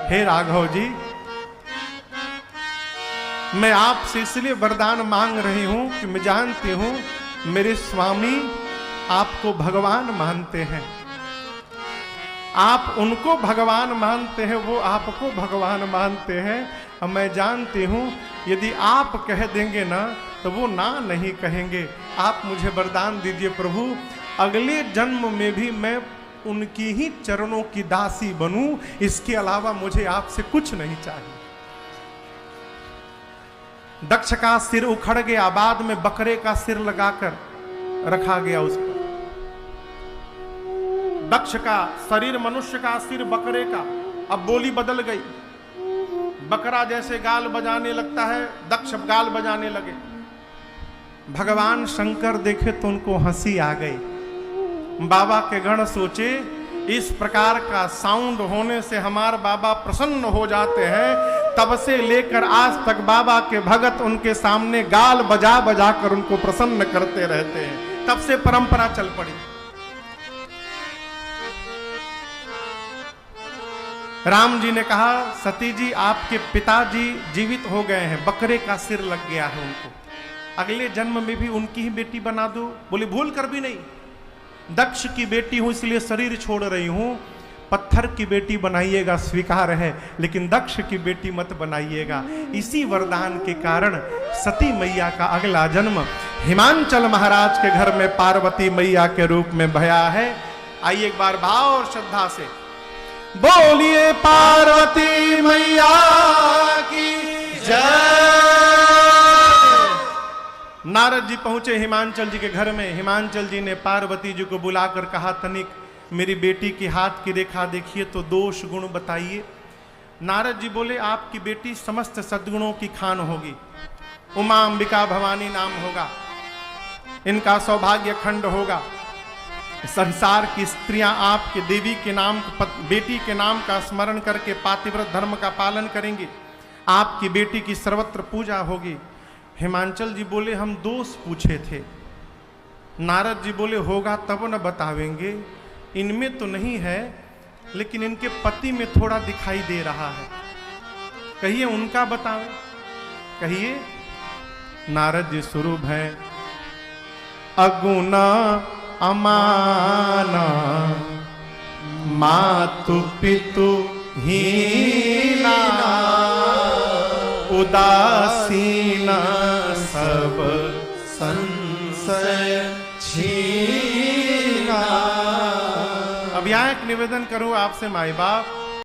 हे राघव जी, मैं आपसे इसलिए वरदान मांग रही हूं कि मैं जानती हूं मेरे स्वामी आपको भगवान मानते हैं। आप उनको भगवान मानते हैं, वो आपको भगवान मानते हैं। अब मैं जानती हूं यदि आप कह देंगे ना तो वो ना नहीं कहेंगे। आप मुझे वरदान दीजिए प्रभु, अगले जन्म में भी मैं उनकी ही चरणों की दासी बनूं, इसके अलावा मुझे आपसे कुछ नहीं चाहिए। दक्ष का सिर उखड़ गया, बाद में बकरे का सिर लगाकर रखा गया उस पर। दक्ष का शरीर मनुष्य का, सिर बकरे का। अब बोली बदल गई, बकरा जैसे गाल बजाने लगता है, दक्ष गाल बजाने लगे। भगवान शंकर देखे तो उनको हंसी आ गई। बाबा के गण सोचे इस प्रकार का साउंड होने से हमारे बाबा प्रसन्न हो जाते हैं। तब से लेकर आज तक बाबा के भगत उनके सामने गाल बजा बजा कर उनको प्रसन्न करते रहते हैं। तब से परंपरा चल पड़ी। राम जी ने कहा, सती जी आपके पिताजी जीवित हो गए हैं, बकरे का सिर लग गया है उनको, अगले जन्म में भी उनकी ही बेटी बना दो। बोले भूल कर भी नहीं, दक्ष की बेटी हूं इसलिए शरीर छोड़ रही हूं, पत्थर की बेटी बनाइएगा स्वीकार है, लेकिन दक्ष की बेटी मत बनाइएगा। इसी वरदान के कारण सती मैया का अगला जन्म हिमांचल महाराज के घर में पार्वती मैया के रूप में भया है। आइए एक बार भाव और श्रद्धा से बोलिए पार्वती मैया की जय। नारद जी पहुंचे हिमांचल जी के घर में। हिमांचल जी ने पार्वती जी को बुलाकर कहा, तनिक मेरी बेटी की हाथ की रेखा देखिए तो दोष गुण बताइए। नारद जी बोले, आपकी बेटी समस्त सद्गुणों की खान होगी, उमा अंबिका भवानी नाम होगा, इनका सौभाग्य खंड होगा। संसार की स्त्रियां आपके देवी के नाम, बेटी के नाम का स्मरण करके पातिव्रत धर्म का पालन करेंगी, आपकी बेटी की सर्वत्र पूजा होगी। हिमांचल जी बोले, हम दोष पूछे थे। नारद जी बोले, होगा तब न बतावेंगे, इनमें तो नहीं है लेकिन इनके पति में थोड़ा दिखाई दे रहा है, कहिए उनका बतावे, कहिए। नारद जी स्वरूप है, अगुना अमाना मातु पितु हीना, उदासीना सब संशय छीना। अब यहाँ एक निवेदन करूं आपसे माई बाप,